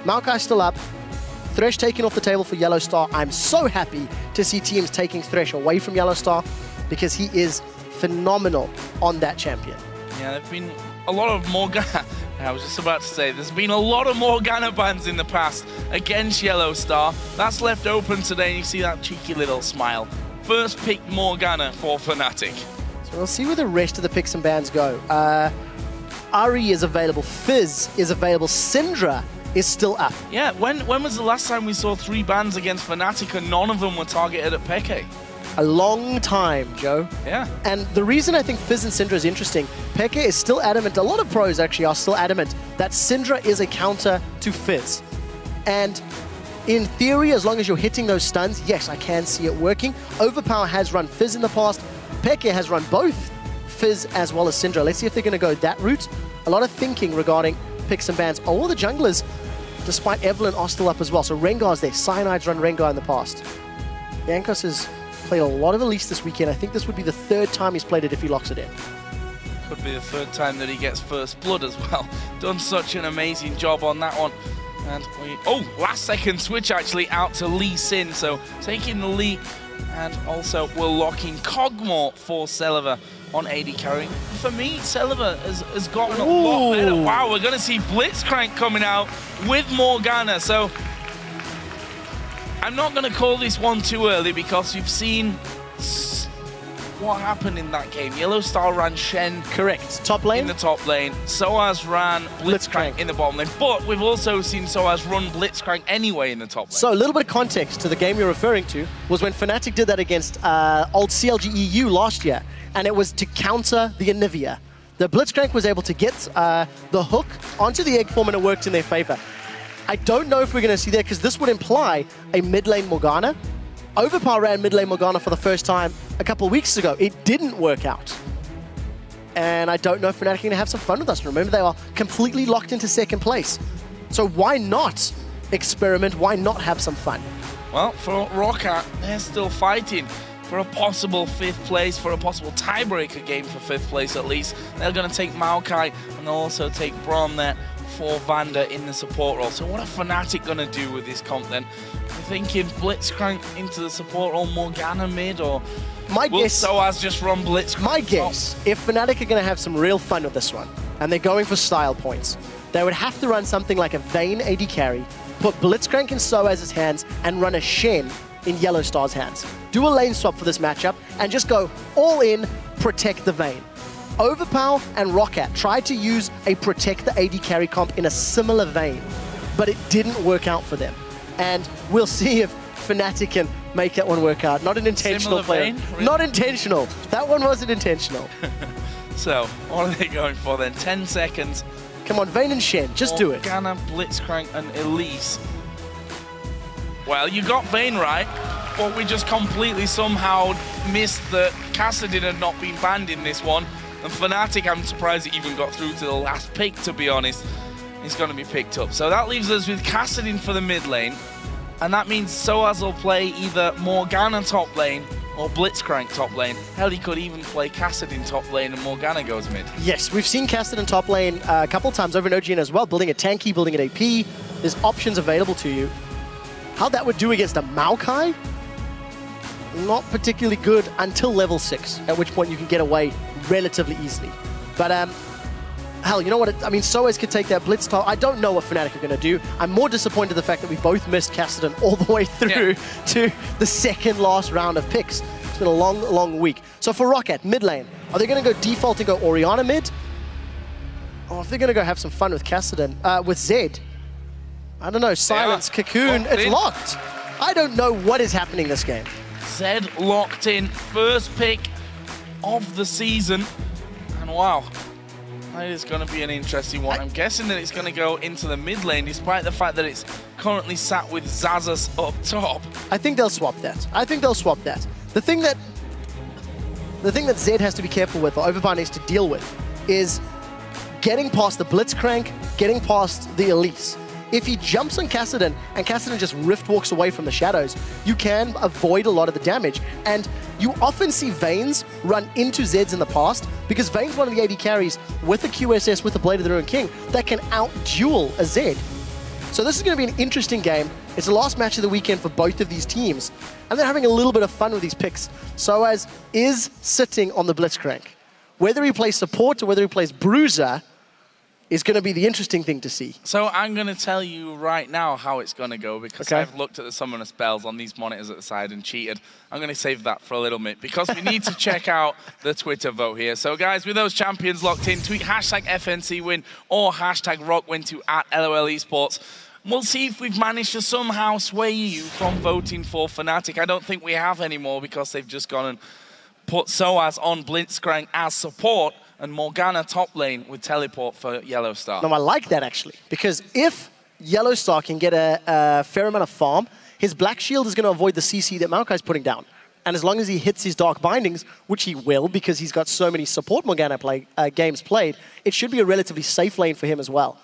Maokai still up. Thresh taken off the table for YellOwStaR. I'm so happy to see teams taking Thresh away from YellOwStaR because he is phenomenal on that champion. Yeah, there've been a lot of Morgana. I was just about to say, there's been a lot of Morgana bans in the past against YellOwStaR. That's left open today, and you see that cheeky little smile. First pick Morgana for Fnatic. So we'll see where the rest of the picks and bans go. Ari is available, Fizz is available, Syndra is still up. Yeah, when was the last time we saw 3 bans against Fnatic and none of them were targeted at Peke? A long time, Joe. Yeah. And the reason I think Fizz and Syndra is interesting, Peke is still adamant, a lot of pros actually are still adamant, that Syndra is a counter to Fizz. And in theory, as long as you're hitting those stuns, yes, I can see it working. Overpow has run Fizz in the past. Peke has run both Fizz as well as Syndra. Let's see if they're going to go that route. A lot of thinking regarding picks and bans. All the junglers, despite Evelyn, are still up as well. So Rengar's there. Cyanide's run Rengar in the past. Jankos has played a lot of Elise this weekend. I think this would be the 3rd time he's played it if he locks it in. Could be the 3rd time that he gets first blood as well. Done such an amazing job on that one. And last second switch actually out to Lee Sin. So taking the lead. And also we're locking kog'Maw for Celaver on AD carrying. For me, Celaver has gotten a lot better. Wow, we're going to see Blitzcrank coming out with Morgana. So I'm not going to call this one too early because you've seen what happened in that game. YellOwStaR ran Shen. Correct. Top lane? In the top lane. sOAZ ran Blitzcrank in the bottom lane. But we've also seen sOAZ run Blitzcrank anyway in the top lane. So a little bit of context to the game you're referring to was when Fnatic did that against old CLG EU last year. And it was to counter the Anivia. The Blitzcrank was able to get the hook onto the egg form and it worked in their favor. I don't know if we're going to see that because this would imply a mid lane Morgana. Overpow ran mid lane Morgana for the first time a couple of weeks ago. It didn't work out. And I don't know if Fnatic are going to have some fun with us. Remember, they are completely locked into 2nd place. So why not experiment? Why not have some fun? Well, for Rockat, they're still fighting for a possible 5th place, for a possible tiebreaker game for 5th place at least. They're going to take Maokai and they'll also take Braum there for VandeR in the support role. So what are Fnatic going to do with this comp then? You're thinking Blitzcrank into the support role, Morgana mid, or will sOAZ just run Blitzcrank? My guess, if Fnatic are going to have some real fun with this one, and they're going for style points, they would have to run something like a Vayne AD carry, put Blitzcrank in sOAZ's hands, and run a Shen in YellOwStar's hands. Do a lane swap for this matchup, and just go all in, protect the Vayne. Overpow and Rockat tried to use a protect the AD carry comp in a similar vein, but it didn't work out for them. And we'll see if Fnatic can make that one work out. Not an intentional play. Really? Not intentional. That one wasn't intentional. So, what are they going for then? 10 seconds. Come on, Vayne and Shen, just do it. Morgana, Blitzcrank, and Elise. Well, you got Vayne right, but we just completely somehow missed that Kassadin had not been banned in this one. And Fnatic, I'm surprised it even got through to the last pick, to be honest. It's going to be picked up. So that leaves us with Kassadin for the mid lane. And that means sOAZ will play either Morgana top lane or Blitzcrank top lane. Hell, he could even play Kassadin top lane and Morgana goes mid. Yes, we've seen Kassadin top lane a couple times over in OGN as well, building a tanky, building an AP. There's options available to you. How that would do against a Maokai? Not particularly good until level 6, at which point you can get away relatively easily. But hell, you know what? I mean, sOAZ could take that blitz top. I don't know what Fnatic are going to do. I'm more disappointed in the fact that we both missed Kassadin all the way through to the 2nd last round of picks. It's been a long, long week. So for Rockat, mid lane, are they going to go default and go Orianna mid? Or if they're going to go have some fun with Kassadin, with Zed? I don't know, Silence, Cocoon, it's locked. I don't know what is happening this game. Zed locked in, first pick of the season. And wow, that is going to be an interesting one. I'm guessing that it's going to go into the mid lane, despite the fact that it's currently sat with Xaxus up top. I think they'll swap that. I think they'll swap that. The thing that Zed has to be careful with, or Overpow needs to deal with, is getting past the Blitzcrank, getting past the Elise. If he jumps on Kassadin and Kassadin just rift walks away from the shadows, you can avoid a lot of the damage. And you often see Vaynes run into Zeds in the past because Vayne's one of the AD carries with the QSS, with the Blade of the Ruined King, that can out-duel a Zed. So this is going to be an interesting game. It's the last match of the weekend for both of these teams, and they're having a little bit of fun with these picks. sOAZ is sitting on the Blitzcrank. Whether he plays support or whether he plays bruiser is going to be the interesting thing to see. So I'm going to tell you right now how it's going to go, because I've looked at the summoner spells on these monitors at the side and cheated. I'm going to save that for a little bit, because we need to check out the Twitter vote here. So guys, with those champions locked in, tweet hashtag FNC win or hashtag ROC win to @LOLEsports. We'll see if we've managed to somehow sway you from voting for Fnatic. I don't think we have anymore, because they've just gone and put sOAZ on Blitzcrank as support, and Morgana top lane with teleport for YellOwStaR. No, I like that actually, because if YellOwStaR can get a fair amount of farm, his Black Shield is going to avoid the CC that Maokai is putting down. And as long as he hits his Dark Bindings, which he will because he's got so many support Morgana games played, it should be a relatively safe lane for him as well.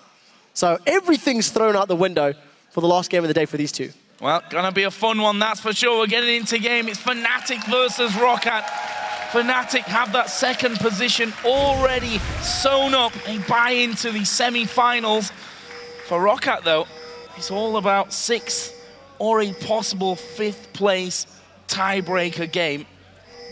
So everything's thrown out the window for the last game of the day for these two. Well, gonna be a fun one, that's for sure. We're getting into game. It's Fnatic versus Rockat. Fnatic have that second position already sewn up. They buy into the semi-finals. For Rockat, though, it's all about 6th or a possible 5th place tiebreaker game.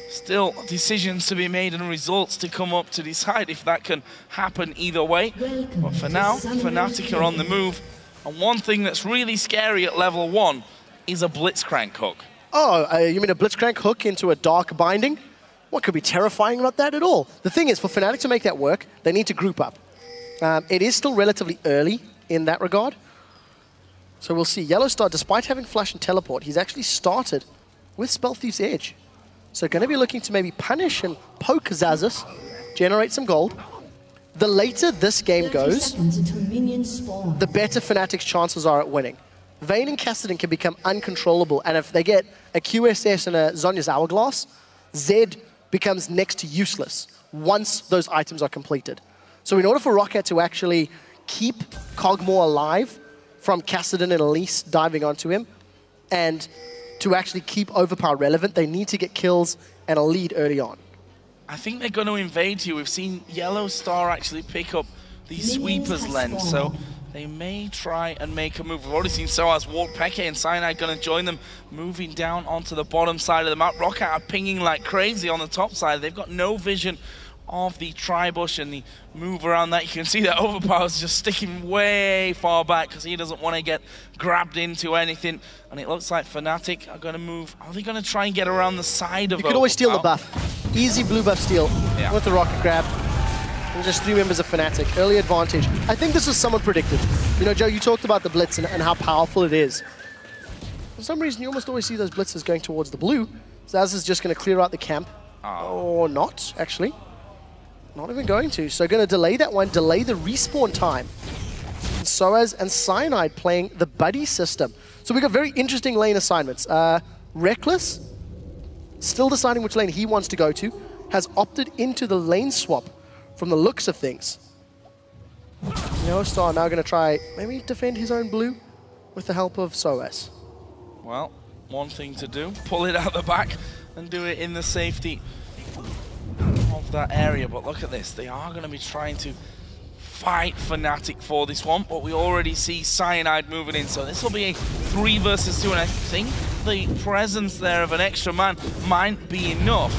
Still decisions to be made and results to come up to decide if that can happen either way. But for now, Fnatic are on the move. And one thing that's really scary at level 1 is a Blitzcrank hook. Oh, you mean a Blitzcrank hook into a Dark Binding? What could be terrifying about that at all? The thing is, for Fnatic to make that work, they need to group up. It is still relatively early in that regard. So we'll see. YellOwStaR, despite having Flash and Teleport, he's actually started with Spell Thief's Edge. So going to be looking to maybe punish and poke Xaxus, generate some gold. The later this game goes, the better Fnatic's chances are at winning. Vayne and Kassadin can become uncontrollable, and if they get a QSS and a Zhonya's Hourglass, Zed becomes next to useless once those items are completed. So in order for Rockat to actually keep kog'Maw alive from Kassadin and Elise diving onto him, and to actually keep Overpow relevant, they need to get kills and a lead early on. I think they're going to invade you. We've seen YellOwStaR actually pick up the sweeper's lens, so they may try and make a move. We've already seen sOAZ walk. xPeke and Cyanide going to join them, moving down onto the bottom side of the map. Rockat are pinging like crazy on the top side. They've got no vision of the tri-bush and the move around that. You can see that Overpow is just sticking way far back because he doesn't want to get grabbed into anything. And it looks like Fnatic are going to move. Are they going to try and get around the side of Overpow? You could always steal the buff. Easy blue buff steal with the Rockat grab. And just 3 members of Fnatic. Early advantage. I think this was somewhat predicted. You know, Joe, you talked about the Blitz and how powerful it is. For some reason, you almost always see those blitzes going towards the blue. Xaxus is just going to clear out the camp. Or not, actually. Not even going to. So going to delay that one, delay the respawn time. And sOAZ and Cyanide playing the buddy system. So we got very interesting lane assignments. Rekkles, still deciding which lane he wants to go to, has opted into the lane swap from the looks of things. YellOwStaR now going to try maybe defend his own blue with the help of sOAZ. Well, one thing to do, pull it out the back and do it in the safety of that area. But look at this, they are going to be trying to fight Fnatic for this one, but we already see Cyanide moving in, so this will be a 3 versus 2, and I think the presence there of an extra man might be enough.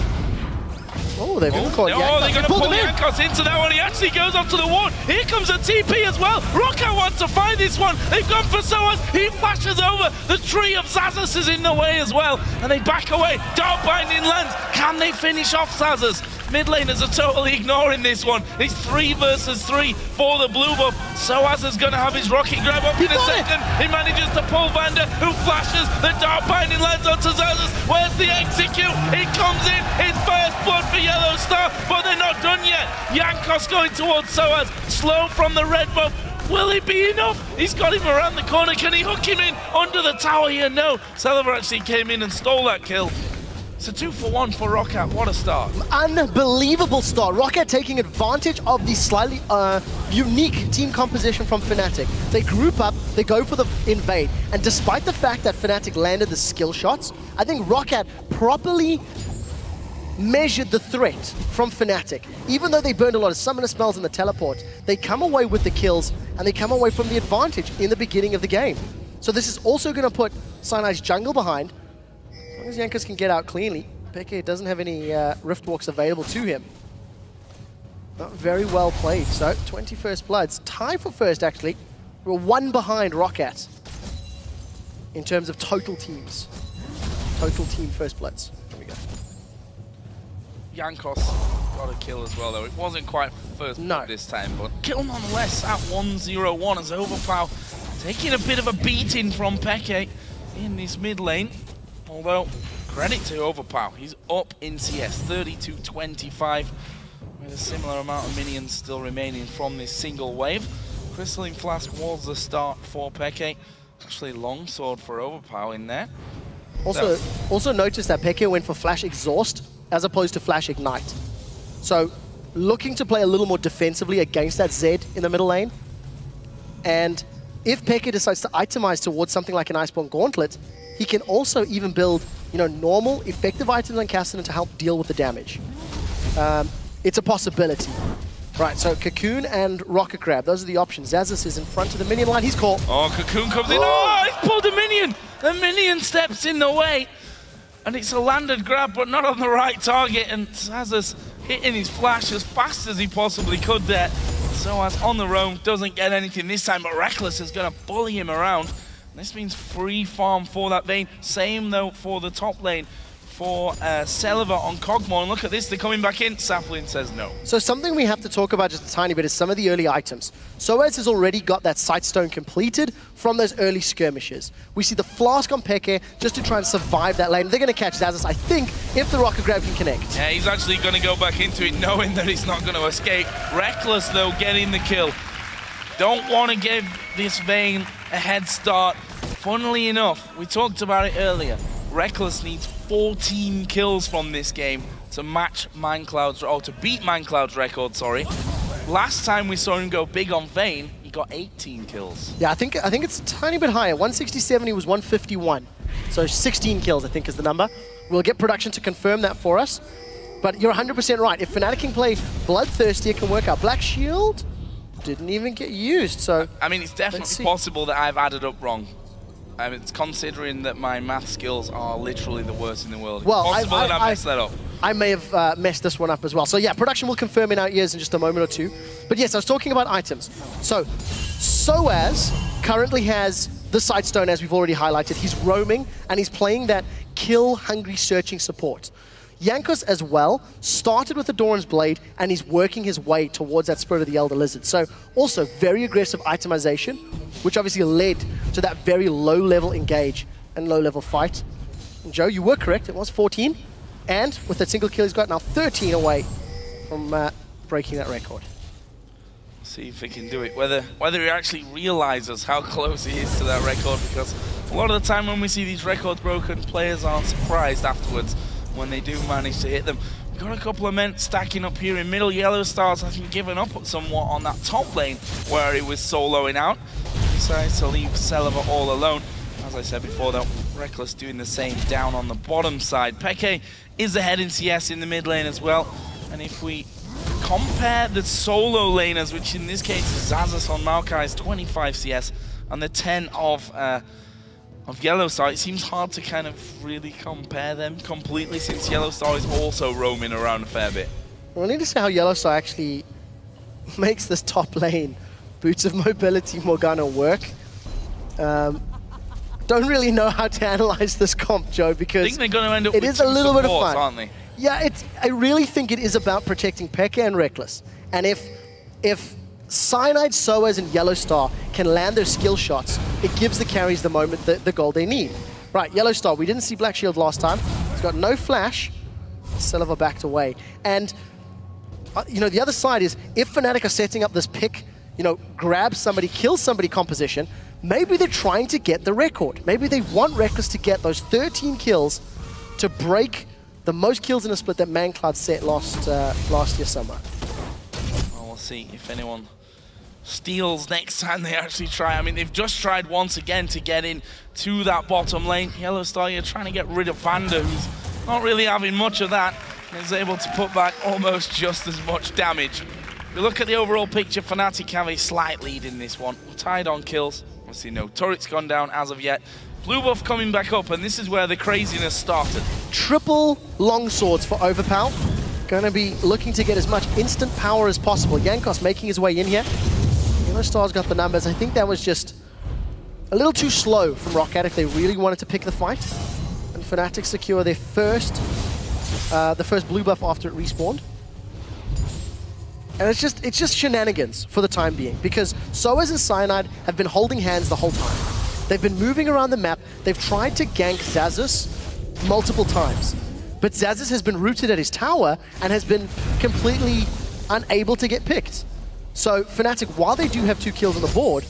Oh, they've even caught Jankos. Oh, they're going to pull Jankos into that one. He actually goes up to the ward. Here comes a TP as well. Rockat wants to find this one. They've gone for sOAZ. He flashes over. The tree of Xaxus is in the way as well, and they back away. Dark Binding lands. Can they finish off Xaxus? Mid laners are totally ignoring this one. It's 3 versus 3 for the blue buff. sOAZ is going to have his rocket grab up in a second. He manages to pull VandeR, who flashes. The Dark Binding lands onto Xaxus. Where's the execute? It comes in. His first blood for YellOwStaR, but they're not done yet. Jankos going towards sOAZ. Slow from the red buff. Will it be enough? He's got him around the corner. Can he hook him in under the tower here? No. Celaver actually came in and stole that kill. It's a 2-for-1 for Rockat. What a start. Unbelievable start. Rockat taking advantage of the slightly unique team composition from Fnatic. They group up, they go for the invade, and despite the fact that Fnatic landed the skill shots, I think Rockat properly measured the threat from Fnatic. Even though they burned a lot of summoner spells and the teleport, they come away with the kills and they come away from the advantage in the beginning of the game. So this is also going to put Cyanide's jungle behind. As long as Jankos can get out cleanly, xPeke doesn't have any Rift Walks available to him. Not very well played. So 21st Bloods, tie for first actually. We're one behind Rockat in terms of total teams. Total team first Bloods. Here we go. Jankos got a kill as well, though. It wasn't quite first blood this time, but kill nonetheless at 1-0-1 as Overpow taking a bit of a beating from xPeke in this mid lane. Although, credit to Overpow, he's up in CS, 32-25, with a similar amount of minions still remaining from this single wave. Crystalline Flask was the start for xPeke. Actually, Longsword for Overpow in there. Also notice that xPeke went for Flash Exhaust as opposed to Flash Ignite. So, looking to play a little more defensively against that Zed in the middle lane. And if xPeke decides to itemize towards something like an Iceborne Gauntlet, he can also even build, you know, normal, effective items on Kassadin to help deal with the damage. It's a possibility. Right, so Cocoon and Rocket Grab, those are the options. Xaxus is in front of the minion line, he's caught. Oh, Cocoon comes in, oh, he's pulled a minion! The minion steps in the way. And it's a landed grab, but not on the right target. And Xaxus hitting his flash as fast as he possibly could there. sOAZ on the roam, doesn't get anything this time, but Rekkles is going to bully him around. And this means free farm for that Vayne. Same though for the top lane for Celaver on kog'Maw. And look at this, they're coming back in. Sapling says no. So something we have to talk about just a tiny bit is some of the early items. sOAZ has already got that Sightstone completed from those early skirmishes. We see the Flask on xPeke just to try and survive that lane. They're going to catch Xaxus, I think, if the Rocket Grab can connect. Yeah, he's actually going to go back into it knowing that he's not going to escape. Rekkles, though, getting the kill. Don't want to give this Vayne a head start. Funnily enough, we talked about it earlier. Rekkles needs 14 kills from this game to match Mindcloud's, or to beat Mindcloud's record, sorry. Last time we saw him go big on Vayne, he got 18 kills. Yeah, I think it's a tiny bit higher. 167, he was 151. So 16 kills, I think, is the number. We'll get production to confirm that for us. But you're 100% right. If Fnatic can play Bloodthirsty, it can work out. Black Shield didn't even get used, so... I mean, it's definitely possible that I've added up wrong. I mean, it's considering that my math skills are literally the worst in the world. It's possible that I messed that up. I may have messed this one up as well. So yeah, production will confirm in our ears in just a moment or two. But yes, I was talking about items. So, sOAZ currently has the Sightstone, as we've already highlighted. He's roaming, and he's playing that kill-hungry searching support. Jankos as well started with the Doran's Blade, and he's working his way towards that Spirit of the Elder Lizard. So also very aggressive itemization, which obviously led to that very low-level engage and low-level fight. And Joe, you were correct, it was 14. And with that single kill, he's got now 13 away from breaking that record. See if he can do it, whether he actually realizes how close he is to that record, because a lot of the time when we see these records broken, players aren't surprised afterwards when they do manage to hit them. We've got a couple of men stacking up here in middle. YellOwStaR's having given up somewhat on that top lane where he was soloing out. He decides to leave Celaver all alone. As I said before though, Rekkles doing the same down on the bottom side. xPeke is ahead in CS in the mid lane as well. And if we compare the solo laners, which in this case is Xaxus on Maokai's 25 CS and the 10 of YellOwStaR, it seems hard to kind of really compare them completely since YellOwStaR is also roaming around a fair bit. We'll need to see how YellOwStaR actually makes this top lane Boots of Mobility Morgana work. Don't really know how to analyze this comp, Joe, because I think they're going to end up it with is a little bit of fun, aren't they? Yeah, I really think it is about protecting xPeke and Rekkles. And if Cyanide, sOAZ, and YellOwStaR can land their skill shots, it gives the carries the moment, the goal they need. Right, YellOwStaR, we didn't see Black Shield last time. He's got no flash. Celaver backed away. And, you know, the other side is, if Fnatic are setting up this pick, you know, grab somebody, kill somebody composition, maybe they're trying to get the record. Maybe they want Rekkles to get those 13 kills to break the most kills in a split that ManCloud set last year summer. Well, we'll see if anyone steals next time they actually try. I mean, they've just tried once again to get in to that bottom lane. YellOwStaR, you're trying to get rid of VandeR, who's not really having much of that. and is able to put back almost just as much damage. If you look at the overall picture, Fnatic have a slight lead in this one. We're tied on kills. Obviously no turret's gone down as of yet. Blue buff coming back up, and this is where the craziness started. Triple longswords for Overpow. Gonna be looking to get as much instant power as possible. Jankos making his way in here. YellOwStaR's got the numbers. I think that was just a little too slow from Rockat if they really wanted to pick the fight. And Fnatic secure their first, the first blue buff after it respawned. And it's just shenanigans for the time being, because sOAZ and Cyanide have been holding hands the whole time. They've been moving around the map. They've tried to gank Xaxus multiple times. But Xaxus has been rooted at his tower and has been completely unable to get picked. So Fnatic, while they do have 2 kills on the board,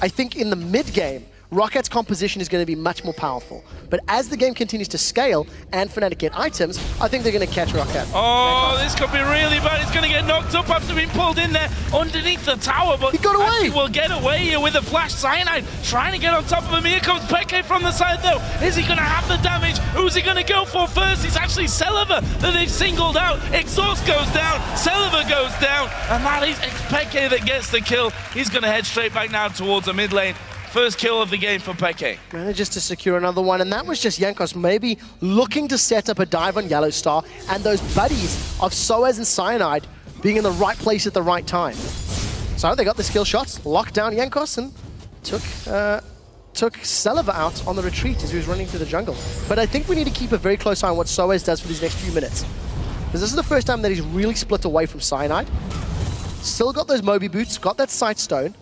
I think in the mid-game, Rockat's composition is going to be much more powerful. But as the game continues to scale and Fnatic get items, I think they're going to catch Rockat. Oh, this could be really bad. He's going to get knocked up after being pulled in there underneath the tower. But he got away. Will get away here with a flash. Cyanide trying to get on top of him. Here comes xPeke from the side, though. Is he going to have the damage? Who's he going to go for first? It's actually Celaver that they've singled out. Exhaust goes down. Celaver goes down. And that is xPeke that gets the kill. He's going to head straight back now towards the mid lane. First kill of the game for xPeke. Manages to secure another one, and that was just Jankos maybe looking to set up a dive on YellOwStaR, and those buddies of sOAZ and Cyanide being in the right place at the right time. So they got the skill shots, locked down Jankos, and took Celaver out on the retreat as he was running through the jungle. But I think we need to keep a very close eye on what sOAZ does for these next few minutes, because this is the first time that he's really split away from Cyanide. Still got those Moby boots, got that sight stone.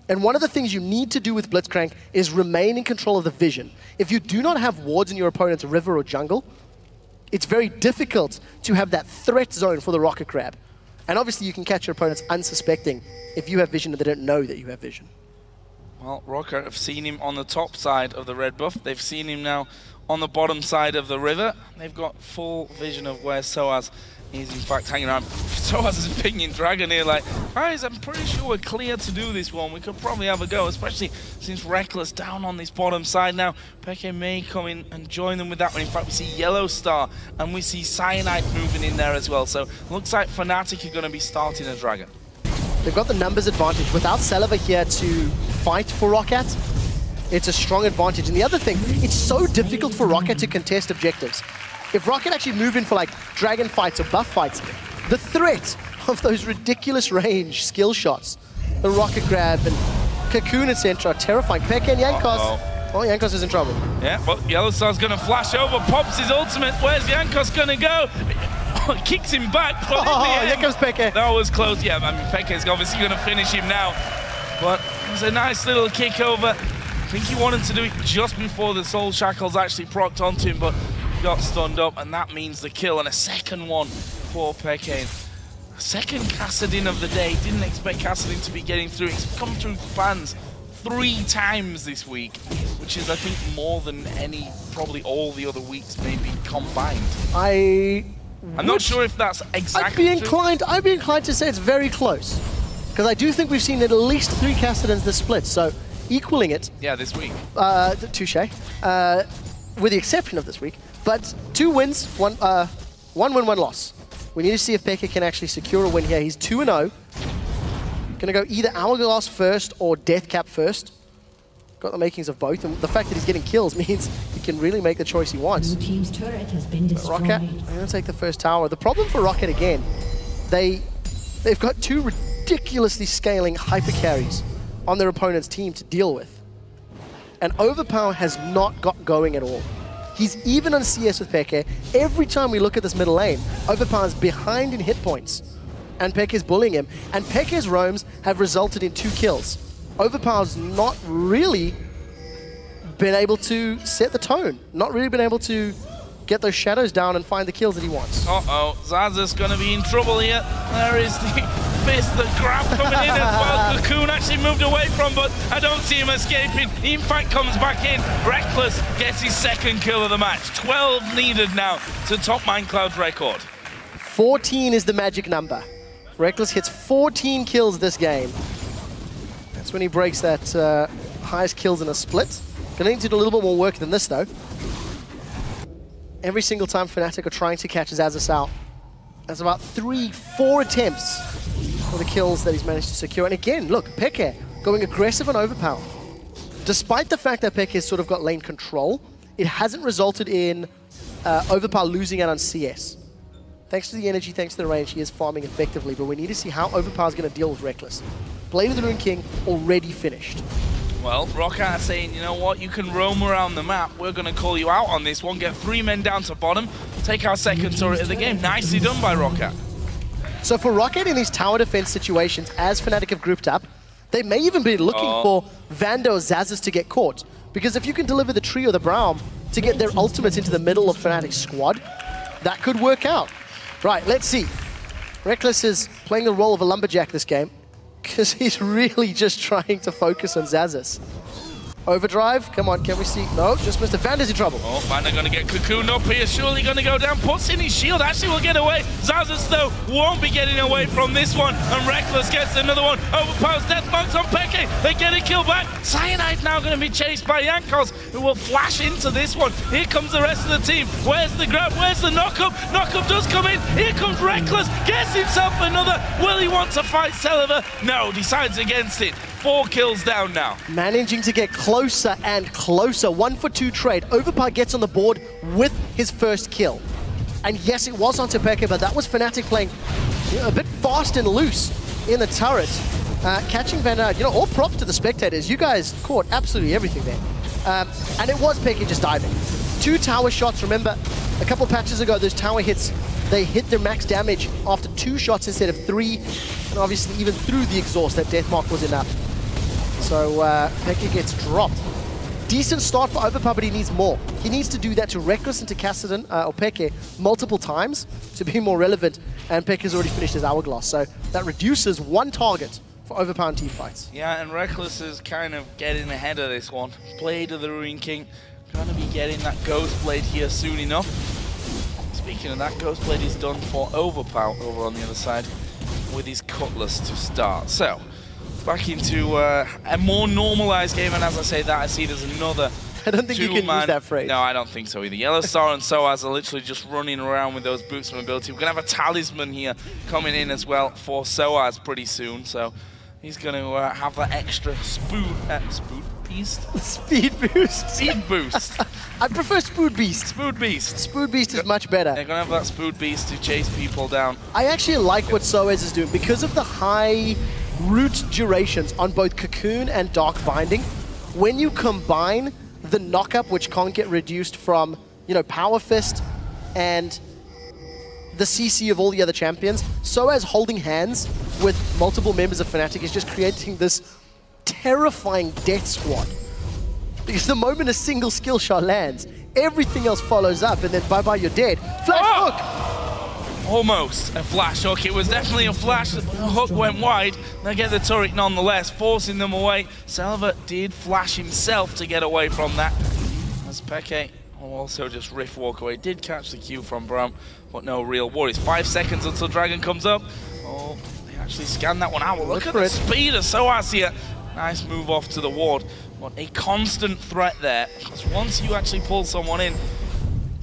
And one of the things you need to do with Blitzcrank is remain in control of the vision. If you do not have wards in your opponent's river or jungle, it's very difficult to have that threat zone for the rocket grab. And obviously you can catch your opponents unsuspecting if you have vision and they don't know that you have vision. Well, Rockat have seen him on the top side of the red buff. They've seen him now on the bottom side of the river. They've got full vision of where sOAZ is in fact hanging around. sOAZ is pinging Dragon here like, guys, I'm pretty sure we're clear to do this one. We could probably have a go, especially since Rekkles down on this bottom side now. xPeke may come in and join them with that one. In fact, we see YellOwStaR and we see Cyanide moving in there as well. So looks like Fnatic are going to be starting a Dragon. They've got the numbers advantage. Without Celaver here to fight for Rockat, it's a strong advantage. And the other thing, it's so difficult for Rockat to contest objectives. If Rockat actually move in for like dragon fights or buff fights, the threat of those ridiculous range skill shots, the rocket grab and cocoon, etc., are terrifying. xPeke and Jankos. Oh, Jankos is in trouble. Yeah, well, YellOwStar's going to flash over, pops his ultimate. Where's Jankos going to go? Kicks him back. But here comes xPeke. That was close. Yeah, I mean, xPeke's obviously going to finish him now. But it was a nice little kick over. I think he wanted to do it just before the soul shackles actually procced onto him, but got stunned up, and that means the kill, and a second one for xPeke. Second Kassadin of the day. Didn't expect Kassadin to be getting through. He's come through fans 3 times this week, which is, I think, more than any, probably all the other weeks maybe combined. I'm not sure if that's exactly I'd be inclined to say it's very close, because I do think we've seen at least 3 Kassadins this split, so equaling it. Yeah, this week. Touche. With the exception of this week. But 2 wins, one win, 1 loss. We need to see if xPeke can actually secure a win here. He's 2-0. Going to go either Hourglass first or Deathcap first. Got the makings of both, and the fact that he's getting kills means he can really make the choice he wants. Blue team's turret has been destroyed. Rockat, they're going to take the first tower. The problem for Rockat again, they've got 2 ridiculously scaling hyper carries on their opponent's team to deal with. And Overpow has not got going at all. He's even on CS with xPeke. Every time we look at this middle lane, Overpow is behind in hit points. And xPeke is bullying him. And xPeke's roams have resulted in 2 kills. Overpow's not really been able to set the tone. Not really been able to get those shadows down and find the kills that he wants. Uh-oh, Xaxus going to be in trouble here. There is the fist, the grab coming in as well. Cocoon actually moved away from, but I don't see him escaping. He in fact comes back in. Rekkles gets his 2nd kill of the match. 12 needed now to top Minecloud's record. 14 is the magic number. Rekkles hits 14 kills this game. That's when he breaks that highest kills in a split. Gonna need to do a little bit more work than this though. every single time Fnatic are trying to catch Xaxus out. That's about 3-4 attempts for the kills that he's managed to secure. And again, look, Peke going aggressive on Overpow. Despite the fact that Peke has sort of got lane control, it hasn't resulted in Overpow losing out on CS. Thanks to the energy, thanks to the range, he is farming effectively, but we need to see how Overpow is going to deal with Rekkles. Blade of the Ruined King already finished. Well, Rockat saying, you know what, you can roam around the map. We're going to call you out on this one. Get 3 men down to bottom. Take our second turret of the game. Nicely done by Rockat. So for Rockat in these tower defense situations, as Fnatic have grouped up, they may even be looking for VandeR or Xaxus to get caught. Because if you can deliver the tree or the Braum to get their ultimates into the middle of Fnatic's squad, that could work out. Right, let's see. Rekkles is playing the role of a lumberjack this game, because he's really just trying to focus on Xaxus. Overdrive, come on, can we see? No, just Mr. VandeR's in trouble. Oh, VandeR gonna get cocooned up here, surely gonna go down, puts in his shield, actually will get away. Xaxus though, won't be getting away from this one, and Rekkles gets another one. Overpow's death marks on Peke, they get a kill back. Cyanide now gonna be chased by Jankos, who will flash into this one. Here comes the rest of the team. Where's the grab, where's the knockup? Knockup does come in, here comes Rekkles, gets himself another. Will he want to fight Celaver? No, decides against it. 4 kills down now. Managing to get closer and closer. 1-for-2 trade. Overpow gets on the board with his first kill. And yes, it was onto Peke, but that was Fnatic playing a bit fast and loose in the turret. Catching VandeR, all props to the spectators. You guys caught absolutely everything there. And it was Peke just diving. 2 tower shots. Remember, a couple patches ago, those tower hits, they hit their max damage after 2 shots instead of 3. And obviously, even through the exhaust, that death mark was enough. So Peke gets dropped. Decent start for Overpow, but he needs more. He needs to do that to Rekkles and to Kassadin, or Peke, multiple times to be more relevant, and Peke has already finished his hourglass. So that reduces 1 target for Overpow in team fights. Yeah, and Rekkles is kind of getting ahead of this one. Blade of the Ruined King, going to be getting that Ghost Blade here soon enough. Speaking of that, Ghost Blade is done for Overpow over on the other side with his Cutlass to start. So, back into a more normalized game, and as I say that, I see there's another I don't think you can use that phrase. No, I don't think so either. YellOwStaR and sOAZ are literally just running around with those boots of mobility. We're going to have a talisman here coming in as well for sOAZ pretty soon, so he's going to have that extra speed boost. Speed boost. I prefer Spood Beast. Spood Beast. Spood Beast is much better. They're going to have that Spood Beast to chase people down. I actually like what sOAZ is doing because of the high root durations on both Cocoon and Dark Binding. When you combine the knockup, which can't get reduced from, Power Fist and the CC of all the other champions, sOAZ holding hands with multiple members of Fnatic is just creating this terrifying death squad. Because the moment a single skill shot lands, everything else follows up, and then bye-bye, you're dead. Flash hook! Almost a flash hook. It was definitely a flash. The hook went wide. They get the turret nonetheless, forcing them away. Celaver did flash himself to get away from that. As Peke also just riff walk away. Did catch the Q from Braum, but no real worries. 5 seconds until Dragon comes up. Oh, they actually scanned that one out. Well, look at the speed of sOAZ here. Nice move off to the ward. What a constant threat there. Because once you actually pull someone in,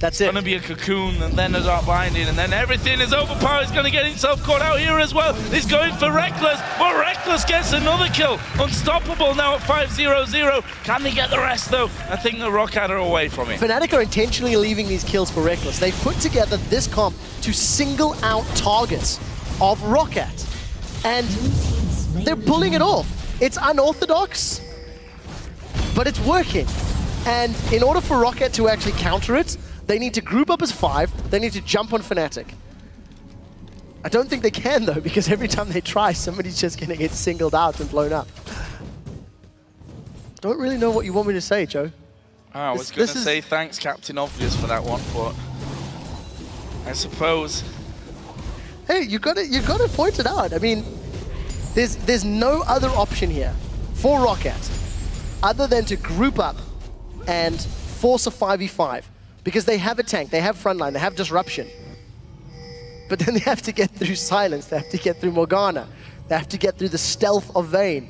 that's it. It's going to be a Cocoon, and then a Dark Binding, and then everything is Overpow. He's going to get himself caught out here as well. He's going for Rekkles, but Rekkles gets another kill. Unstoppable now at 5-0-0. Can they get the rest, though? I think the Rockat are away from it. Fnatic are intentionally leaving these kills for Rekkles. They've put together this comp to single out targets of Rockat, and they're pulling it off. It's unorthodox, but it's working. And in order for Rockat to actually counter it, they need to group up as 5, they need to jump on Fnatic. I don't think they can though, because every time they try, somebody's just gonna get singled out and blown up. Don't really know what you want me to say, Joe. I was gonna say thanks, Captain Obvious, for that one, but I suppose. Hey, you got to point it out. I mean, there's no other option here for Rockat other than to group up and force a 5v5. Because they have a tank, they have frontline, they have disruption. But then they have to get through silence, they have to get through Morgana, they have to get through the stealth of Vayne.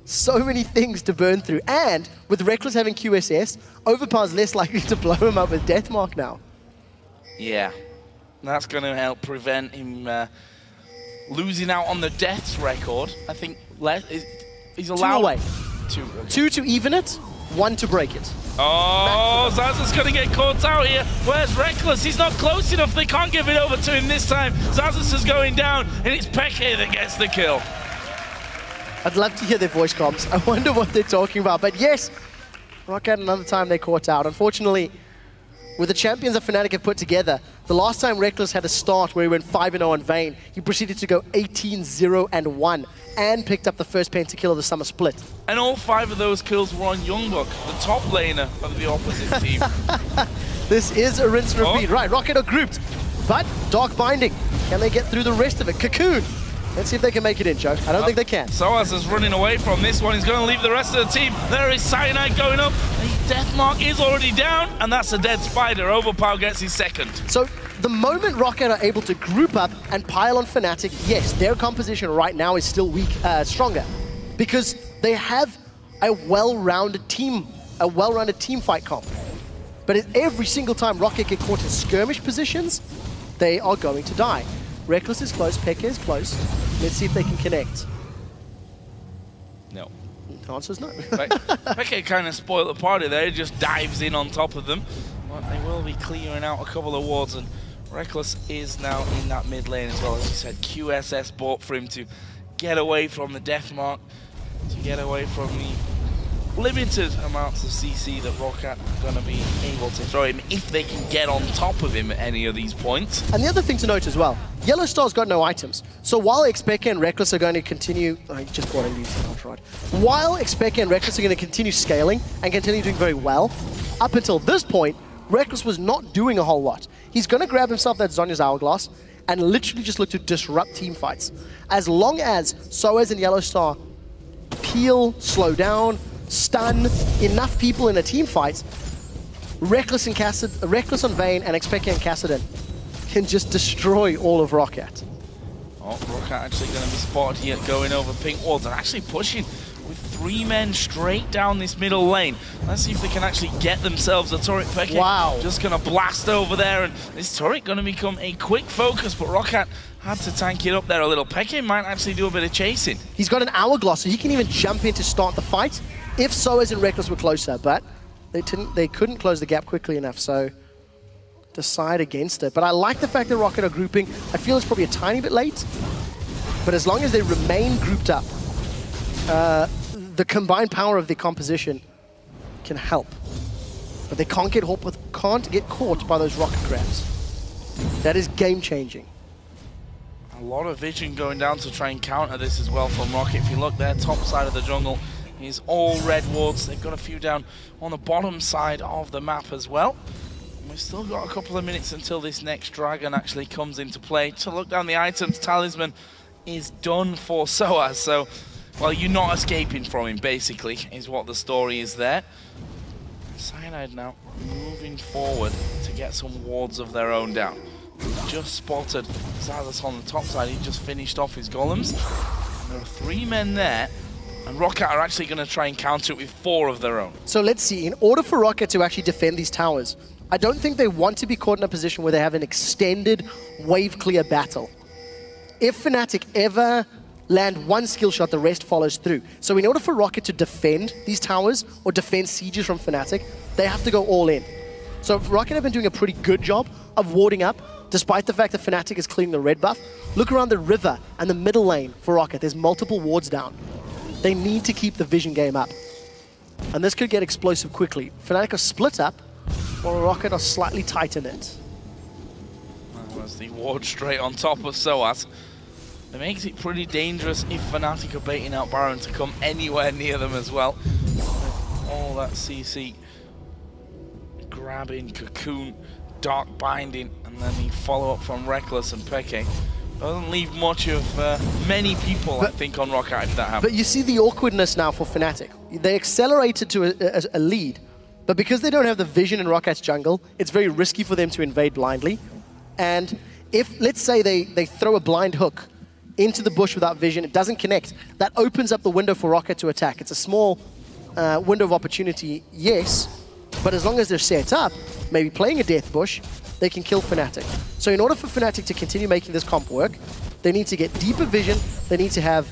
So many things to burn through. And with Rekkles having QSS, Overpow's less likely to blow him up with Deathmark now. Yeah, that's going to help prevent him losing out on the deaths record. I think he's allowed... 2 away. 2 to even it, 1 to break it. Oh, Xaxus going to get caught out here. Where's Rekkles? He's not close enough. They can't give it over to him this time. Xaxus is going down, and it's xPeke that gets the kill. I'd love to hear their voice comms. I wonder what they're talking about. But yes, Rockat another time they caught out. Unfortunately, with the champions that Fnatic have put together, the last time Rekkles had a start where he went 5-0 on Vayne, he proceeded to go 18-0-1 and picked up the first pentakill of the summer split. And all 5 of those kills were on Youngbuck, the top laner of the opposite team. This is a rinse and repeat. Right, Rockat are grouped, but Dark Binding. Can they get through the rest of it? Cocoon. Let's see if they can make it in, Joe. I don't think they can. sOAZ is running away from this one. He's going to leave the rest of the team. There is Cyanide going up. The Deathmark is already down, and that's a dead spider. Overpow gets his second. So the moment Rockat are able to group up and pile on Fnatic, yes, their composition right now is still stronger, because they have a well-rounded team fight comp. But every single time Rockat get caught in skirmish positions, they are going to die. Rekkles is close, xPeke is close. Let's see if they can connect. No. The answer is no. xPeke kind of spoiled the party there. He just dives in on top of them. But they will be clearing out a couple of wards, and Rekkles is now in that mid lane as well. As you said, QSS bought for him to get away from the Deathmark, to get away from the limited amounts of CC that Rockat are going to be able to throw him if they can get on top of him at any of these points. And the other thing to note as well, YellOwStar's got no items. So while xPeke and Rekkles are going to continue... I just bought a Lucian Disabled. While xPeke and Rekkles are going to continue scaling and continue doing very well, up until this point, Rekkles was not doing a whole lot. He's going to grab himself that Zhonya's Hourglass and literally just look to disrupt team fights. As long as sOAZ and YellOwStar peel, slow down, stun enough people in a team fight, Rekkles on Vayne and xPeke and Kassadin can just destroy all of Rockat. Oh, Rockat actually going to be spotted here going over pink walls and actually pushing with 3 men straight down this middle lane. Let's see if they can actually get themselves a turret. xPeke wow. Just going to blast over there, and this turret going to become a quick focus, but Rockat had to tank it up there a little. xPeke might actually do a bit of chasing. He's got an Hourglass, so he can even jump in to start the fight if sOAZ and Rekkles were closer, but they couldn't close the gap quickly enough, so decide against it. But I like the fact that Rockat are grouping. I feel it's probably a tiny bit late, but as long as they remain grouped up, the combined power of the composition can help. But they can't get caught by those rocket grabs. That is game-changing. A lot of vision going down to try and counter this as well from Rockat. If you look there, top side of the jungle is all red wards. They've got a few down on the bottom side of the map as well. And we've still got a couple of minutes until this next dragon actually comes into play. To look down the items, Talisman is done for sOAZ. So, well, you're not escaping from him, basically, is what the story is there. Cyanide now moving forward to get some wards of their own down. Just spotted Xaxus on the top side. He just finished off his golems. And there are 3 men there. And Rockat are actually going to try and counter it with 4 of their own. So let's see. In order for Rockat to actually defend these towers, I don't think they want to be caught in a position where they have an extended wave-clear battle. If Fnatic ever land one skill shot, the rest follows through. So in order for Rockat to defend these towers or defend sieges from Fnatic, they have to go all in. So Rockat have been doing a pretty good job of warding up, despite the fact that Fnatic is clearing the red buff. Look around the river and the middle lane for Rockat. There's multiple wards down. They need to keep the vision game up. And this could get explosive quickly. Fnatic are split up, while Rockat are slightly tight in it. That was the ward straight on top of sOAZ. It makes it pretty dangerous if Fnatic are baiting out Braum to come anywhere near them as well. With all that CC grabbing, Cocoon, Dark Binding, and then the follow-up from Rekkles and xPeke. Doesn't leave much of many people, I think, on Rockat if that happens. But you see the awkwardness now for Fnatic. They accelerated to a lead, but because they don't have the vision in Rockat's jungle, it's very risky for them to invade blindly. And if, let's say, they throw a blind hook into the bush without vision. It doesn't connect. That opens up the window for Rockat to attack. It's a small window of opportunity, yes, but as long as they're set up, maybe playing a death bush, they can kill Fnatic. So in order for Fnatic to continue making this comp work, they need to get deeper vision. They need to have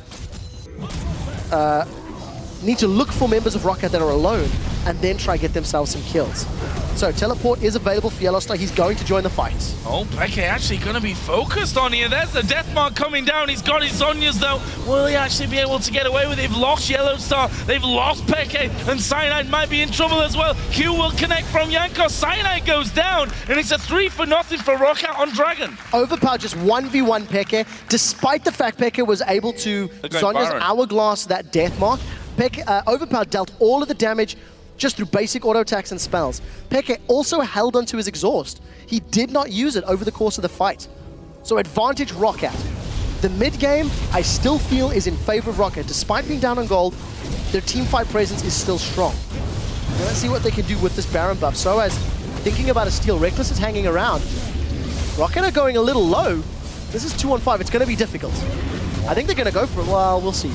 need to look for members of Rockat that are alone and then try to get themselves some kills. So teleport is available for YellOwStaR. He's going to join the fight. Oh, Peke actually going to be focused on here. There's the death mark coming down. He's got his Zhonya's though. Will he actually be able to get away with it? They've lost YellOwStaR. They've lost Peke. And Cyanide might be in trouble as well. Q will connect from Jankos. Cyanide goes down. And it's a 3-0 for Rockat on Dragon. Overpow just 1v1 Peke, despite the fact Peke was able to Zhonya's Hourglass that death mark. Overpow dealt all of the damage just through basic auto attacks and spells. Peke also held onto his exhaust. He did not use it over the course of the fight. So advantage Rockat. The mid game, I still feel, is in favor of Rockat. Despite being down on gold, their team fight presence is still strong. Now let's see what they can do with this Baron buff. sOAZ thinking about a steal. Rekkles is hanging around. Rockat are going a little low. This is 2-on-5. It's going to be difficult. I think they're going to go for it. Well, we'll see.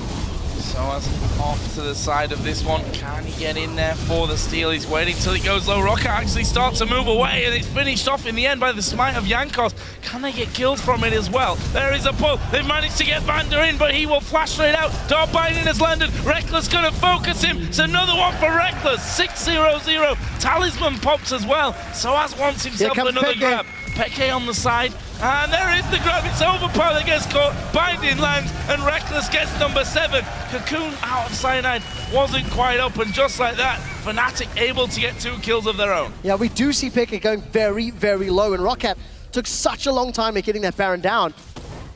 sOAZ off to the side of this one. Can he get in there for the steal? He's waiting till it goes low. Rockat actually starts to move away, and it's finished off in the end by the smite of Jankos. Can they get kills from it as well? There is a pull. They've managed to get VandeR in, but he will flash straight out. Dark Binding has landed. Rekkles going to focus him. It's another one for Rekkles. 6-0-0. Talisman pops as well. sOAZ wants himself another grab. Peke on the side, and there is the grab. It's Overpow that gets caught. Binding lands, and Rekkles gets number 7. Cocoon out of Cyanide wasn't quite up, and just like that, Fnatic able to get 2 kills of their own. Yeah, we do see Peke going very, very low, and Rockat took such a long time at getting that Baron down.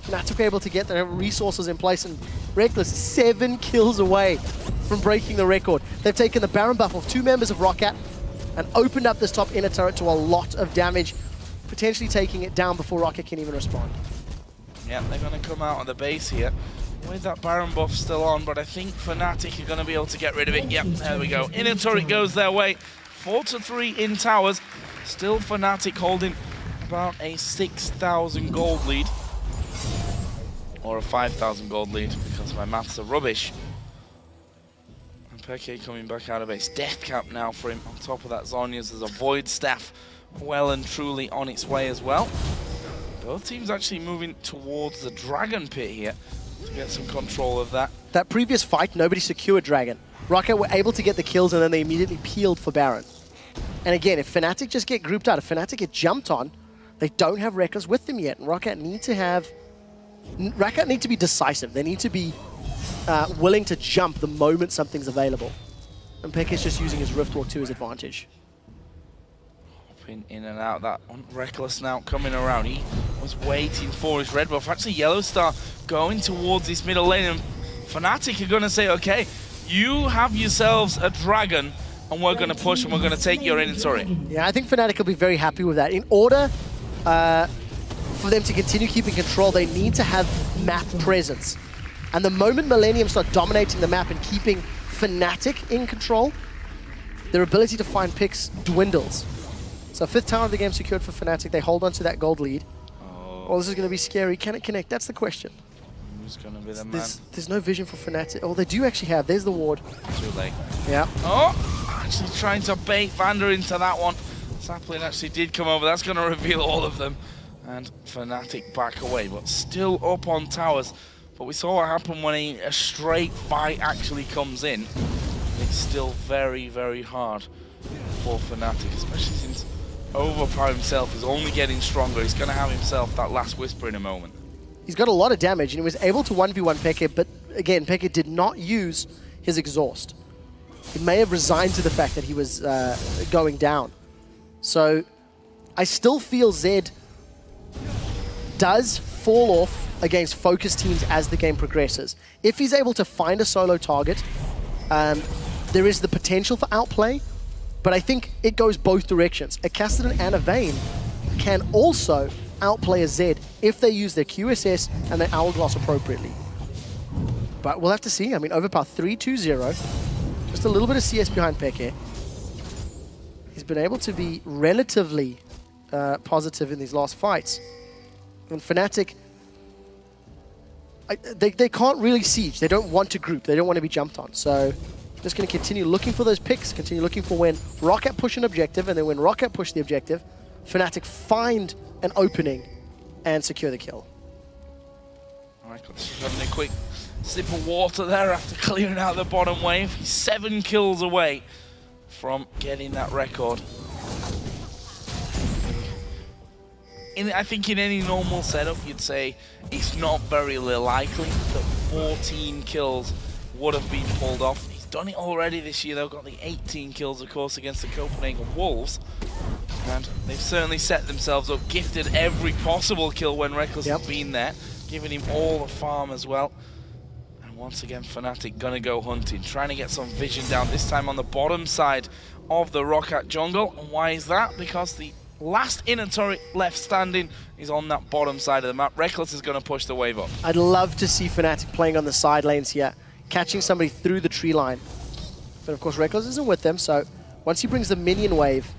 Fnatic were able to get their resources in place, and Rekkles 7 kills away from breaking the record. They've taken the Baron buff of 2 members of Rockat and opened up this top inner turret to a lot of damage, potentially taking it down before Rockat can even respond. Yeah, they're going to come out of the base here with that Baron buff still on, but I think Fnatic are going to be able to get rid of it. Yep, there we go. Inner turret goes their way. 4-3 in towers. Still Fnatic holding about a 6,000 gold lead. Or a 5,000 gold lead, because my maths are rubbish. And Peke coming back out of base. Death cap now for him. On top of that, Zhonya's there's a Void Staff well and truly on its way as well. Both teams actually moving towards the Dragon Pit here to get some control of that. That previous fight, nobody secured Dragon. Rockat were able to get the kills, and then they immediately peeled for Baron. And again, if Fnatic just get grouped out, if Fnatic get jumped on, they don't have Rekkles with them yet. And Rockat need to be decisive. They need to be willing to jump the moment something's available. And Peke's just using his Rift Walk to his advantage. In and out, that Rekkles now coming around. He was waiting for his red buff. Actually, YellOwStaR going towards this middle lane, and Fnatic are going to say, okay, you have yourselves a dragon, and we're going to push, and we're going to take your inner turret. Yeah, I think Fnatic will be very happy with that. In order for them to continue keeping control, they need to have map presence. And the moment Millennium start dominating the map and keeping Fnatic in control, their ability to find picks dwindles. So 5th tower of the game secured for Fnatic. They hold on to that gold lead. Oh, this is going to be scary. Can it connect? That's the question. Who's going to be the man? There's no vision for Fnatic. Oh, they do actually have. There's the ward. Too late. Yeah. Oh, actually trying to bait VandeR into that one. Sapling actually did come over. That's going to reveal all of them. And Fnatic back away, but still up on towers. But we saw what happened when a straight fight actually comes in. It's still very, very hard for Fnatic, especially since Overpow himself is only getting stronger. He's going to have himself that last whisper in a moment. He's got a lot of damage, and he was able to 1v1 Peke, but again, Peke did not use his exhaust. He may have resigned to the fact that he was going down. So I still feel Zed does fall off against focus teams as the game progresses. If he's able to find a solo target, there is the potential for outplay, but I think it goes both directions. A Kassadin and a Vayne can also outplay a Zed if they use their QSS and their Hourglass appropriately. But we'll have to see. I mean, Overpow 3-2-0. Just a little bit of CS behind Peke. He's been able to be relatively positive in these last fights. And Fnatic they can't really siege. They don't want to group. They don't want to be jumped on. So just going to continue looking for those picks, continue looking for when Rockat push an objective, and then when Rockat push the objective, Fnatic find an opening and secure the kill. Rekkles having a quick sip of water there after clearing out the bottom wave. He's 7 kills away from getting that record. I think in any normal setup, you'd say it's not very likely that 14 kills would have been pulled off. He's done it already this year, though. Got the 18 kills, of course, against the Copenhagen Wolves. And they've certainly set themselves up, gifted every possible kill when Rekkles has been there, giving him all the farm as well. And once again, Fnatic gonna go hunting, trying to get some vision down, this time on the bottom side of the Rockat jungle. And why is that? Because the last inner turret left standing is on that bottom side of the map. Rekkles is going to push the wave up. I'd love to see Fnatic playing on the side lanes here, catching somebody through the tree line. But of course, Rekkles isn't with them, so once he brings the minion wave,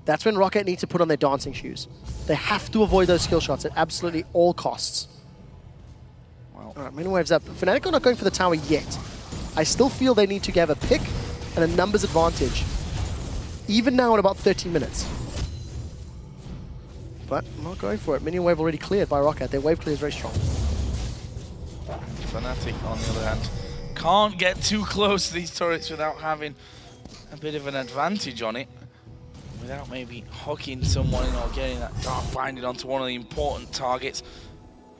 that's when Rockat need to put on their dancing shoes. They have to avoid those skill shots at absolutely all costs. Well, all right, minion wave's up. Fnatic are not going for the tower yet. I still feel they need to have a pick and a numbers advantage, even now in about 30 minutes. But I'm not going for it. Minion wave already cleared by Rockat. Their wave clear is very strong. Fnatic, on the other hand, can't get too close to these turrets without having a bit of an advantage on it. Without maybe hooking someone in or getting that dark blinded onto one of the important targets.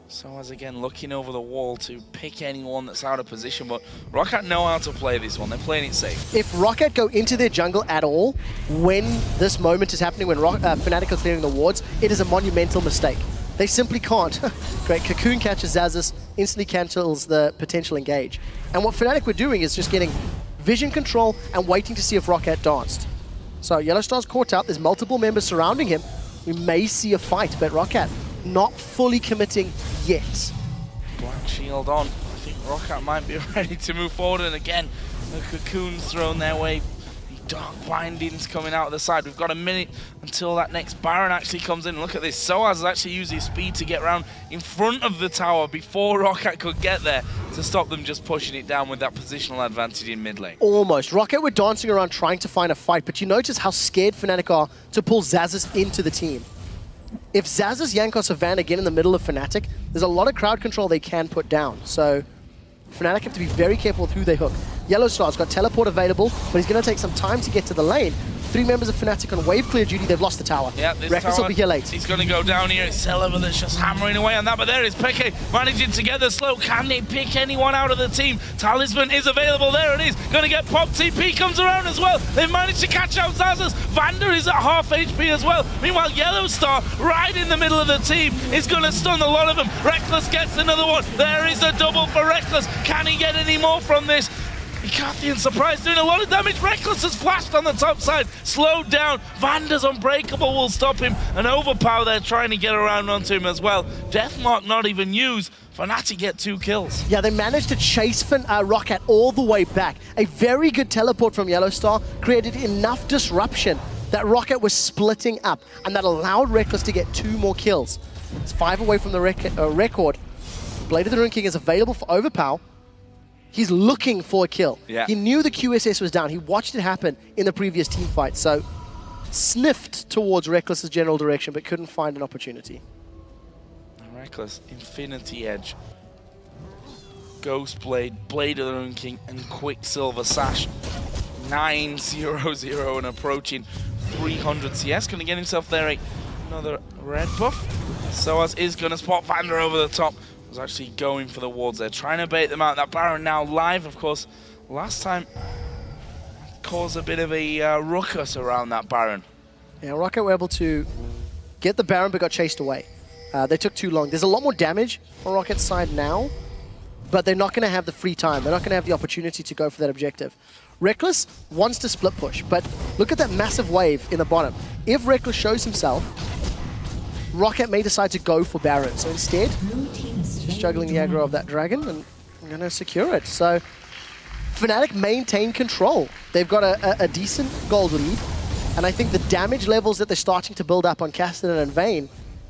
sOAZ again looking over the wall to pick anyone that's out of position, but Rockat know how to play this one. They're playing it safe. If Rockat go into their jungle at all, when this moment is happening, when Fnatic are clearing the wards, it is a monumental mistake. They simply can't. Great, Cocoon catches Xaxus, instantly cancels the potential engage. And what Fnatic were doing is just getting vision control and waiting to see if Rockat danced. So YellOwStaR's caught out, there's multiple members surrounding him. We may see a fight, but Rockat not fully committing yet. Black shield on. I think Rockat might be ready to move forward, and again, the cocoon's thrown their way. The dark blindings coming out of the side. We've got a minute until that next Baron actually comes in. Look at this. sOAZ has actually used his speed to get around in front of the tower before Rockat could get there to stop them just pushing it down with that positional advantage in mid lane. Almost. Rockat were dancing around trying to find a fight, but you notice how scared Fnatic are to pull Xaxus into the team. If Xaxus, Jankos, or VandeR get in the middle of Fnatic, there's a lot of crowd control they can put down. So Fnatic have to be very careful with who they hook. YellOwStar's got teleport available, but he's going to take some time to get to the lane. 3 members of Fnatic on wave clear duty. They've lost the tower. Yeah, this Rekkles will be here late. He's going to go down here. It's Celaver that's just hammering away on that, but there is xPeke managing to get the slow. Can they pick anyone out of the team? Talisman is available. There it is. Going to get popped. TP comes around as well. They've managed to catch out Xaxus. VandeR is at half HP as well. Meanwhile, YellOwStaR, right in the middle of the team, is going to stun a lot of them. Rekkles gets another one. There is a double for Rekkles. Can he get any more from this? Kassadin, surprise, doing a lot of damage. Rekkles has flashed on the top side, slowed down. VandeR's unbreakable will stop him, and Overpow there trying to get around onto him as well. Deathmark not even used. Fnatic get 2 kills. Yeah, they managed to chase Rockat all the way back. A very good teleport from YellOwStaR created enough disruption that Rockat was splitting up, and that allowed Rekkles to get 2 more kills. It's 5 away from the record. Blade of the Rune King is available for Overpow. He's looking for a kill. Yeah. He knew the QSS was down. He watched it happen in the previous team fight. So sniffed towards Rekkles' general direction, but couldn't find an opportunity. Rekkles, Infinity Edge, Ghost Blade, Blade of the Rune King, and Quicksilver Sash. 9-0-0 and approaching 300 CS. Going to get himself there another red buff. sOAZ is going to spot VandeR over the top. Was actually going for the wards there, trying to bait them out. That Baron now live, of course. Last time caused a bit of a ruckus around that Baron. Yeah, Rockat were able to get the Baron, but got chased away. They took too long. There's a lot more damage on Rocket's side now, but they're not going to have the free time. They're not going to have the opportunity to go for that objective. Rekkles wants to split push, but look at that massive wave in the bottom. If Rekkles shows himself, Rockat may decide to go for Baron. So instead, just juggling the aggro of that dragon, and I'm going to secure it. So Fnatic maintain control. They've got a decent gold lead, and I think the damage levels that they're starting to build up on Kassadin and Vayne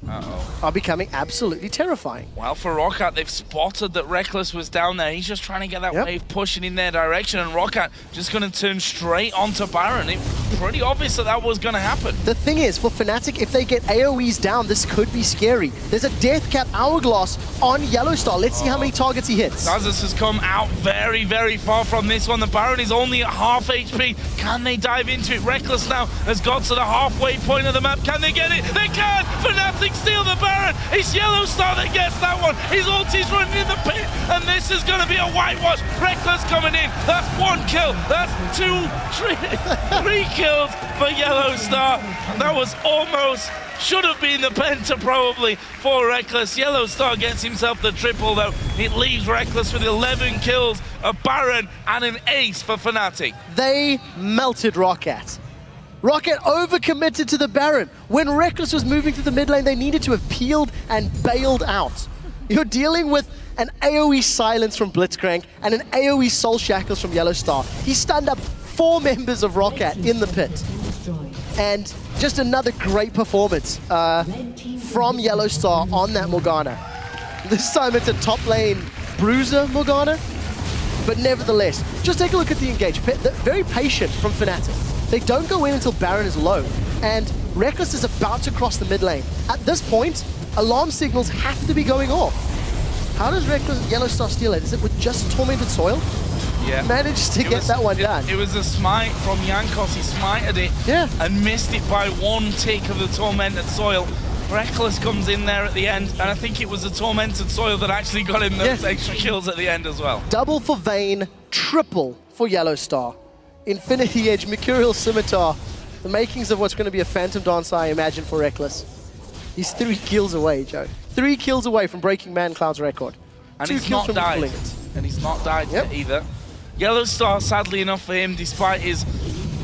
are becoming absolutely terrifying. Well, for Rockat, they've spotted that Rekkles was down there. He's just trying to get that wave pushing in their direction, and Rockat just going to turn straight onto Baron. It's pretty obvious that that was going to happen. The thing is, for Fnatic, if they get AoEs down, this could be scary. There's a death cap hourglass on YellOwStaR. Let's see how many targets he hits. Xaxus has come out very, very far from this one. The Baron is only at half HP. Can they dive into it? Rekkles now has got to the halfway point of the map. Can they get it? They can! Fnatic steal the Baron. It's YellOwStaR that gets that one. His ulti's running in the pit, and this is going to be a whitewash. Rekkles coming in. That's 1 kill. That's 3 kills for YellOwStaR. And that was almost, should have been the penta probably for Rekkles. YellOwStaR gets himself the triple though. It leaves Rekkles with 11 kills, a Baron and an ace for Fnatic. They melted Rockat. Rockat overcommitted to the Baron. When Rekkles was moving through the mid lane, they needed to have peeled and bailed out. You're dealing with an AoE silence from Blitzcrank and an AoE soul shackles from YellOwStaR. He stunned up 4 members of Rockat in the pit. And just another great performance from YellOwStaR on that Morgana. This time it's a top lane bruiser Morgana, but nevertheless, just take a look at the engage. Very patient from Fnatic. They don't go in until Baron is low, and Rekkles is about to cross the mid lane. At this point, alarm signals have to be going off. How does YellOwStaR steal it? Is it with just Tormented Soil? Yeah. Managed to get that one done. It was a smite from Jankos. He smited it and missed it by 1 tick of the Tormented Soil. Rekkles comes in there at the end, and I think it was the Tormented Soil that actually got him those extra kills at the end as well. Double for Vayne, triple for YellOwStaR. Infinity Edge, Mercurial Scimitar, the makings of what's going to be a Phantom Dancer, I imagine, for Rekkles. He's 3 kills away, Joe. 3 kills away from breaking ManCloud's record. And 2 he's kills not died. it. And he's not died yet either. YellOwStaR, sadly enough for him, despite his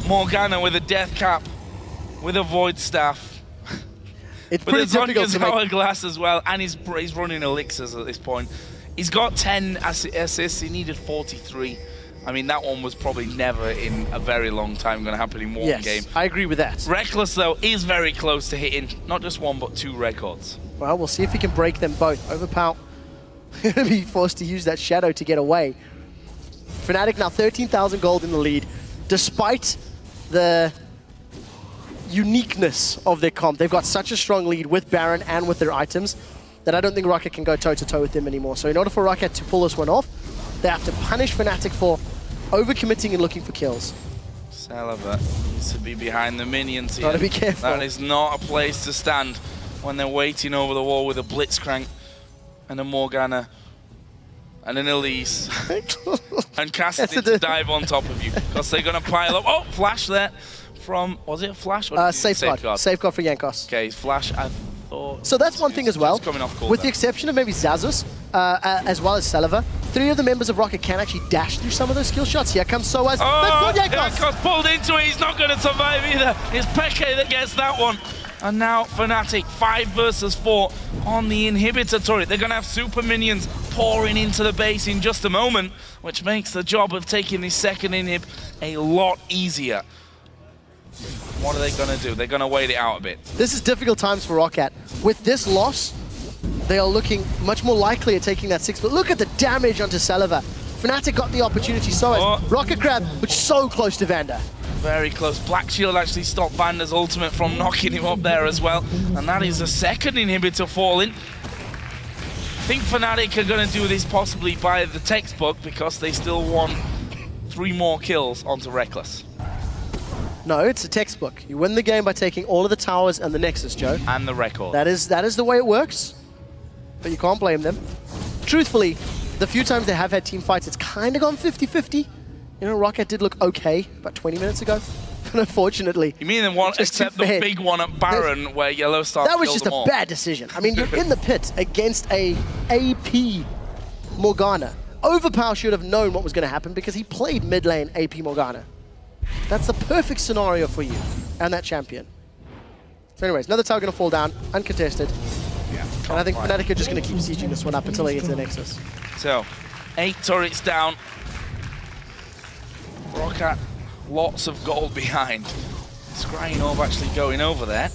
Morgana with a death cap, with a void staff. It's but pretty difficult to make. Hourglass as well, and he's running elixirs at this point. He's got 10 assists, he needed 43. I mean, that one was probably never in a very long time going to happen in one game. I agree with that. Rekkles, though, is very close to hitting not just 1, but 2 records. Well, we'll see if he can break them both. Overpow going to be forced to use that shadow to get away. Fnatic now 13,000 gold in the lead, despite the uniqueness of their comp. They've got such a strong lead with Baron and with their items that I don't think Rockat can go toe-to-toe with them anymore. So in order for Rockat to pull this one off, they have to punish Fnatic for overcommitting and looking for kills. Celaver needs to be behind the minions here. Gotta be careful. That is not a place to stand when they're waiting over the wall with a Blitzcrank and a Morgana and an Elise and Kassadin to dive on top of you because they're going to pile up. Oh, flash there from, was it a flash? Safeguard. Safeguard for Jankos. Okay, flash, I thought. So that's one thing as well, with the there. exception of maybe Xaxus, as well as Celaver, 3 of the members of Rockat can actually dash through some of those skill shots. Here comes sOAZ. Oh, Jankos pulled into it. He's not going to survive either. It's xPeke that gets that one. And now Fnatic 5 versus 4 on the inhibitor turret. They're going to have super minions pouring into the base in just a moment, which makes the job of taking this second inhib a lot easier. What are they going to do? They're going to wait it out a bit. This is difficult times for Rockat. With this loss, they are looking much more likely at taking that 6. But look at the damage onto Celaver. Fnatic got the opportunity, sOAZ. Rockat grab, which is so close to VandeR. Very close. Black Shield actually stopped VandeR's ultimate from knocking him up there as well. And that is the second inhibitor falling. I think Fnatic are going to do this possibly by the textbook because they still won 3 more kills onto Rekkles. No, it's a textbook. You win the game by taking all of the towers and the Nexus, Joe. And the record. That is the way it works. But you can't blame them. Truthfully, the few times they have had team fights, it's kind of gone 50-50. You know, Rockat did look okay about 20 minutes ago. But unfortunately, you mean the one, except the big one at Baron where YellOwStaR that was just a bad decision. I mean, you're in the pit against a AP Morgana. Overpow should have known what was going to happen because he played mid lane AP Morgana. That's the perfect scenario for you and that champion. So anyways, another tower going to fall down, uncontested. Yeah, and I think Fnatic are just going to keep sieging this one up until they get to the Nexus. So, 8 turrets down. Rockat, lots of gold behind. Scrying actually going over there.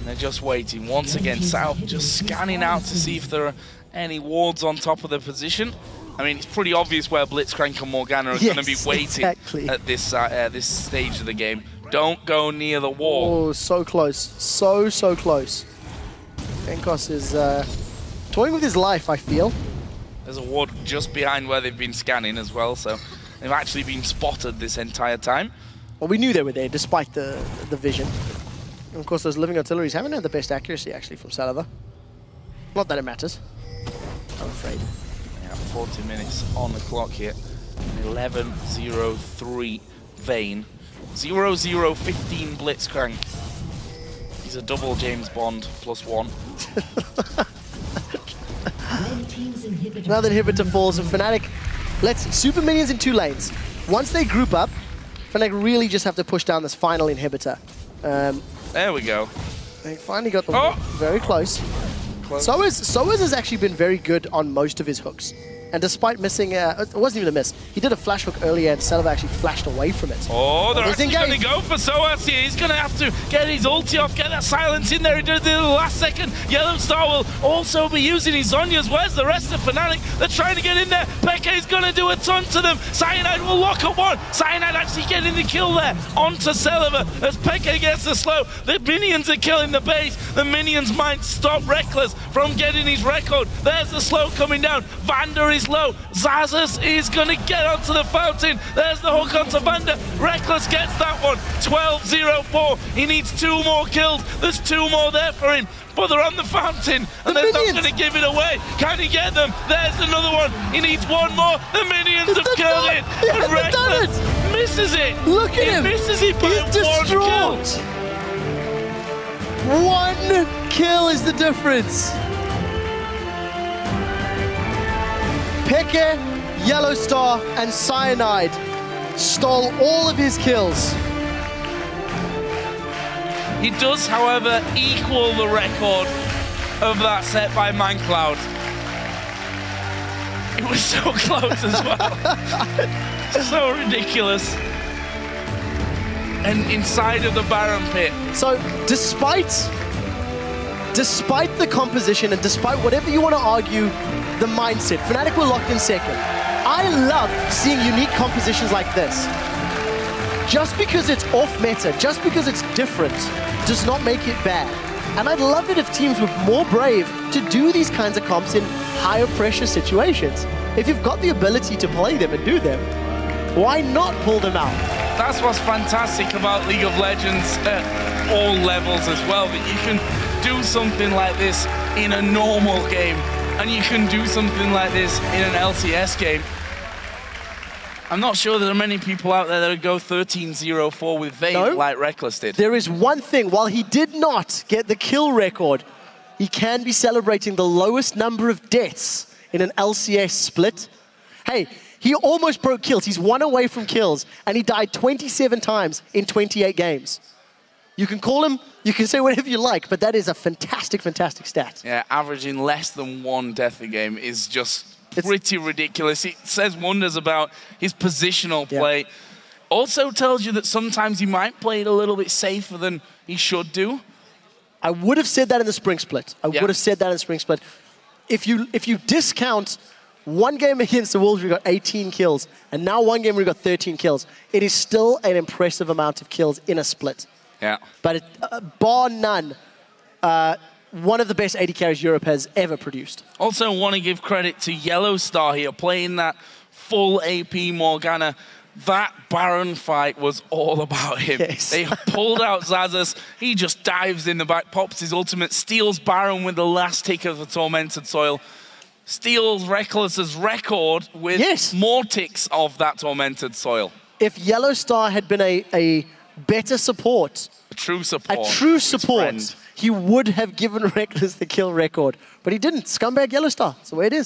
They're just waiting. Once again, South just scanning out to see if there are any wards on top of the position. I mean, it's pretty obvious where Blitzcrank and Morgana are going to be waiting at this stage of the game. Don't go near the wall. Oh, so close. So close. Jankos is toying with his life, I feel. There's a ward just behind where they've been scanning as well, so they've actually been spotted this entire time. Well, we knew they were there despite the vision. And of course, those living artilleries haven't had the best accuracy, actually, from Celaver. Not that it matters, I'm afraid. Yeah, 40 minutes on the clock here. 11-0-3 Vayne. 0-0-15 Blitzcrank. He's a double James Bond +1. Another inhibitor falls, and Fnatic lets super minions in 2 lanes. Once they group up, Fnatic really just have to push down this final inhibitor. There we go. They finally got the very close. sOAZ has actually been very good on most of his hooks. And despite missing, it wasn't even a miss. He did a flash hook earlier and Celaver actually flashed away from it. Oh, they're actually going to go for sOAZ here. He's going to have to get his ulti off, get that silence in there. He did it in the last second. YellOwStaR will also be using his Zhonya's. Where's the rest of Fnatic? They're trying to get in there. xPeke is going to do a ton to them. Cyanide will lock up one. Cyanide actually getting the kill there onto Celaver as xPeke gets the slow. The minions are killing the base. The minions might stop Rekkles from getting his record. There's the slow coming down. VandeR is low. Xaxus is going to get onto the fountain. There's the hook onto VandeR. Rekkles gets that one. 12-0-4. He needs 2 more kills. There's 2 more there for him. But they're on the fountain, and they're not going to give it away. Can he get them? There's another one. He needs 1 more. The minions have killed it. And Rekkles misses it. Look at him. He misses it by 1 kill. 1 kill is the difference. xPeke, YellOwStaR, and Cyanide stole all of his kills. He does, however, equal the record of that set by ManCloud. It was so close as well. So ridiculous. And inside of the Baron pit. So despite the composition and despite whatever you want to argue, the mindset, Fnatic were locked in second. I love seeing unique compositions like this. Just because it's off meta, just because it's different, does not make it bad. And I'd love it if teams were more brave to do these kinds of comps in higher pressure situations. If you've got the ability to play them and do them, why not pull them out? That's what's fantastic about League of Legends at all levels as well, that you can do something like this in a normal game, and you can do something like this in an LCS game. I'm not sure there are many people out there that would go 13-0-4 with Vayne like Rekkles did. There is one thing, while he did not get the kill record, he can be celebrating the lowest number of deaths in an LCS split. Hey, he almost broke kills. He's 1 away from kills, and he died 27 times in 28 games. You can call him, you can say whatever you like, but that is a fantastic, fantastic stat. Yeah, averaging less than 1 death a game is just pretty ridiculous. It says wonders about his positional play. Also tells you that sometimes he might play it a little bit safer than he should do. I would have said that in the spring split. I would have said that in the spring split. If you discount 1 game against the Wolves, we got 18 kills, and now 1 game we got 13 kills. It is still an impressive amount of kills in a split. Yeah. But bar none, one of the best AD carries Europe has ever produced. Also want to give credit to YellOwStaR here, playing that full AP Morgana. That Baron fight was all about him. Yes. They pulled out Xaxus. He just dives in the back, pops his ultimate, steals Baron with the last tick of the Tormented Soil, steals Rekkles' record with more ticks of that Tormented Soil. If YellOwStaR had been a better support, a true support, he would have given Rekkles the kill record. But he didn't. Scumbag YellOwStaR. That's the way it is.